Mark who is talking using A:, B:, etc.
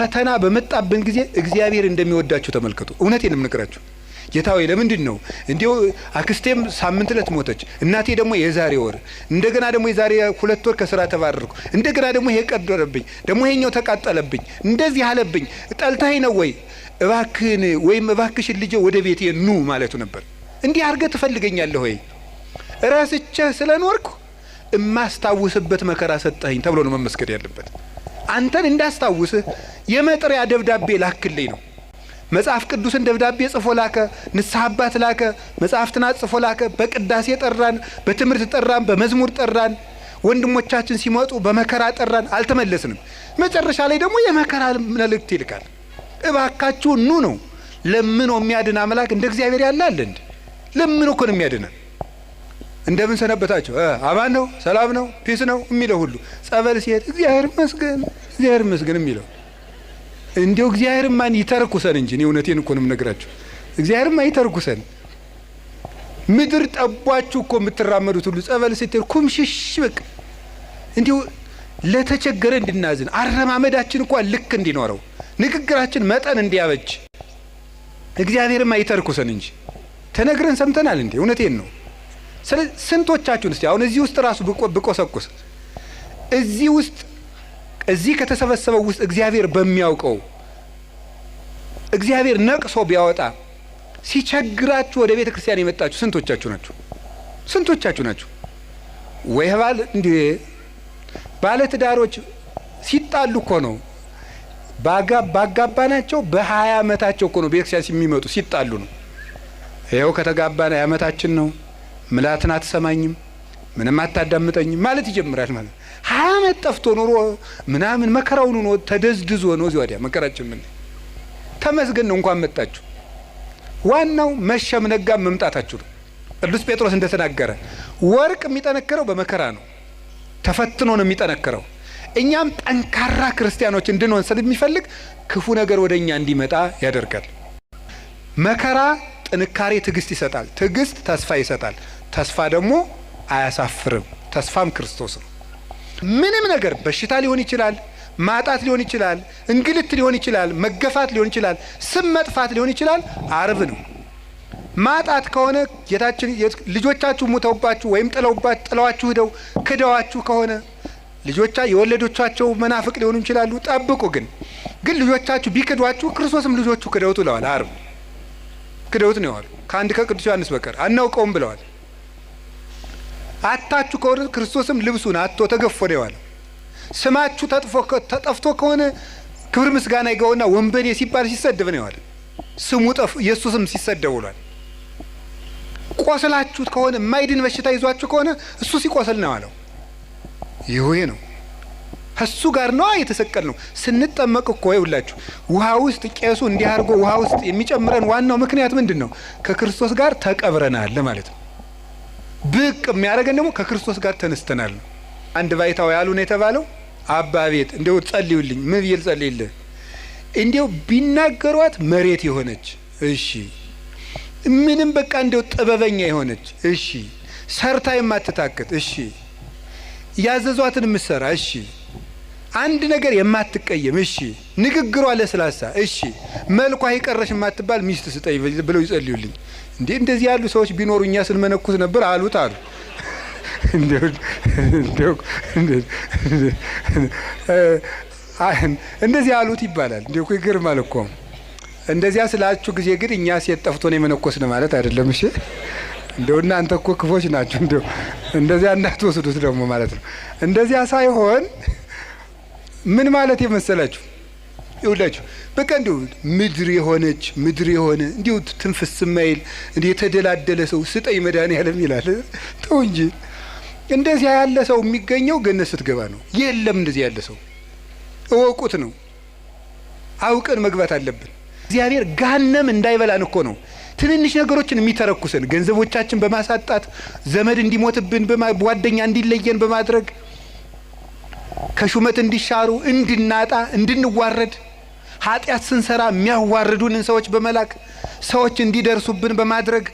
A: ፈተና በመጣብን ጊዜ እግዚአብሔር እንደሚወዳችሁ ተመልከቱ። እውነቴን እምነግራችሁ ጌታዬ ለምንድን ነው እንዲው አክስቴም ሳምንት ዕለት ሞተች፣ እናቴ ደግሞ የዛሬ ወር፣ እንደገና ደግሞ የዛሬ 2 ወር ከስራ ተባረርኩ፣ እንደገና ደግሞ ይሄ ቀደረብኝ፣ ደግሞ ይሄኛው ተቃጠለብኝ፣ እንደዚህ አለብኝ፣ ጠልታዬ ነው ወይ እባክህን ወይም እባክሽን ልጄ ወደ ቤቴ ኑ ማለቱ ነበር። እንዲህ አድርገህ ትፈልገኛለህ ወይ ራስቼ ስለኖርኩ እማስታውስበት መከራ ሰጠኸኝ ተብሎ ነው መመስገድ ያለበት። አንተን እንዳስታውስህ የመጥሪያ ደብዳቤ ላክልኝ ነው። መጽሐፍ ቅዱስን ደብዳቤ ጽፎ ላከ፣ ንስሐ አባት ላከ፣ መጽሐፍትን ጽፎ ላከ፣ በቅዳሴ ጠራን፣ በትምህርት ጠራን፣ በመዝሙር ጠራን፣ ወንድሞቻችን ሲመጡ በመከራ ጠራን፣ አልተመለስንም። መጨረሻ ላይ ደግሞ የመከራ መልእክት ይልካል። እባካችሁ ኑ ነው። ለምኖ የሚያድን አምላክ እንደ እግዚአብሔር ያለ አለ እንዴ? ለምኖ እኮ ነው የሚያድነን። እንደምን ሰነበታችሁ አማን ነው ሰላም ነው ፒስ ነው የሚለው ሁሉ ጸበል ሲሄድ እግዚአብሔር ይመስገን የሚለው እንዲው እግዚአብሔር ማን ይተርኩሰን እንጂ ነው። እውነቴን እኮ ነው የምነግራችሁ። እግዚአብሔር ማን ይተርኩሰን። ምድር ጠቧችሁ እኮ የምትራመዱት ሁሉ ጸበል ስትሄድ ኩምሽሽ በቃ እንዲው ለተቸገረ እንድናዝን አረማመዳችን እኮ ልክ እንዲኖረው ንግግራችን መጠን እንዲያበጅ እግዚአብሔር ማን ይተርኩሰን እንጂ ተነግረን ሰምተናል እንዴ? እውነቴን ነው። ስለዚህ ስንቶቻችሁን እስቲ አሁን እዚህ ውስጥ ራሱ ብቆሰቁስ እዚህ ውስጥ እዚህ ከተሰበሰበው ውስጥ እግዚአብሔር በሚያውቀው እግዚአብሔር ነቅሶ ቢያወጣ ሲቸግራችሁ ወደ ቤተ ክርስቲያን የመጣችሁ ስንቶቻችሁ ናችሁ? ወይ ባል እንዴ ባለ ትዳሮች ሲጣሉ እኮ ነው ባጋባናቸው በ20 ዓመታቸው እኮ ነው ቤተ ክርስቲያን የሚመጡ ሲጣሉ ነው። ይሄው ከተጋባና ዓመታችን ነው ምላትን አትሰማኝም ምንም አታዳምጠኝም ማለት ይጀምራል ማለት 20 ዓመት ጠፍቶ ኖሮ ምናምን መከራውን ነው ተደዝድዞ ነው እዚህ ወዲያ መከራችን ምን ተመስገን ነው እንኳን መጣችሁ። ዋናው መሸም ነጋም መምጣታችሁ ነው። ቅዱስ ጴጥሮስ እንደተናገረ ወርቅ የሚጠነክረው በመከራ ነው፣ ተፈትኖ ነው የሚጠነክረው። እኛም ጠንካራ ክርስቲያኖች እንድንሆን ስለሚፈልግ ክፉ ነገር ወደኛ እንዲመጣ ያደርጋል። መከራ ጥንካሬ ትዕግስት ይሰጣል፣ ትዕግስት ተስፋ ይሰጣል፣ ተስፋ ደግሞ አያሳፍርም። ተስፋም ክርስቶስ ነው። ምንም ነገር በሽታ ሊሆን ይችላል፣ ማጣት ሊሆን ይችላል፣ እንግልት ሊሆን ይችላል፣ መገፋት ሊሆን ይችላል፣ ስም መጥፋት ሊሆን ይችላል። አርብ ነው። ማጣት ከሆነ ጌታችን ልጆቻችሁ ሞተውባችሁ ወይም ጥለዋችሁ ሄደው ክደዋችሁ ከሆነ የወለዶቻቸው መናፍቅ ሊሆኑ ይችላሉ። ጠብቁ። ግን ልጆቻችሁ ቢክዷችሁ ክርስቶስም ልጆቹ ክደውት ብለዋል። አርብ ክደውት ነው ያለው። ከአንድ ከቅዱስ ዮሐንስ በቀር አናውቀውም ብለዋል። አታችሁ ከሆነ ክርስቶስም ልብሱን አጥቶ ተገፎ ነው ያለው። ስማችሁ ተጠፍቶ ከሆነ ክብር ምስጋና ይገውና ወንበዴ ሲባል ሲሰደብ ነው ያለው። ስሙ ኢየሱስም ሲሰደብ ብሏል። ቆስላችሁ ከሆነ ማይድን በሽታ ይዟችሁ ከሆነ እሱ ሲቆስል ነው ያለው። ይሄ ነው እሱ ጋር ነው የተሰቀል ነው። ስንጠመቅ እኮ ይውላችሁ ውሃ ውስጥ ቄሱ እንዲያርጎ ውሃ ውስጥ የሚጨምረን ዋናው ምክንያት ምንድነው? ከክርስቶስ ጋር ተቀብረናል ማለት ነው። ብቅ የሚያደርገን ደግሞ ከክርስቶስ ጋር ተነስተናል። አንድ ባይታው ያሉ ነው የተባለው አባ ቤት እንደው ጸልዩልኝ ምን ይል ጸልይልህ እንደው ቢናገሯት መሬት የሆነች እሺ፣ ምንም በቃ እንደው ጥበበኛ የሆነች እሺ፣ ሰርታ የማትታከት እሺ፣ ያዘዟትን ምሰራ እሺ፣ አንድ ነገር የማትቀየም እሺ፣ ንግግሯ ለስላሳ እሺ፣ መልኳ ይቀረሽ የማትባል ሚስት ስጠይ ብለው ይጸልዩልኝ። እንደዚህ ያሉ ሰዎች ቢኖሩኛ ስንመነኩስ ነበር አሉት አሉ። እንደዚህ አሉት ይባላል። እንደው ይገርማል እኮ እንደዚያ ስላችሁ ጊዜ ግን እኛ ሴት ጠፍቶ ነው የመነኮስን ማለት አይደለም። እሺ እንደው እናንተ እኮ ክፎች ናችሁ። እንደው እንደዚያ እንዳትወስዱት ደግሞ ማለት ነው። እንደዚያ ሳይሆን ምን ማለት የመሰላችሁ ይውላችሁ በቃ እንደው ምድር የሆነ እንደው ትንፍስ ማይል እንደ የተደላደለ ሰው ስጠይ መድኃኒዓለም ይላል። ተው እንጂ እንደዚያ ያለ ሰው የሚገኘው ገነት ስትገባ ነው። የለም እንደዚያ ያለ ሰው እወቁት ነው። አውቀን መግባት አለብን። እግዚአብሔር ገሃነም እንዳይበላን እኮ ነው ትንንሽ ነገሮችን የሚተረኩሰን። ገንዘቦቻችን በማሳጣት ዘመድ እንዲሞትብን ጓደኛ እንዲለየን በማድረግ ከሹመት እንዲሻሩ እንድናጣ እንድንዋረድ ኃጢአት ስንሰራ የሚያዋርዱንን ሰዎች በመላክ ሰዎች እንዲደርሱብን በማድረግ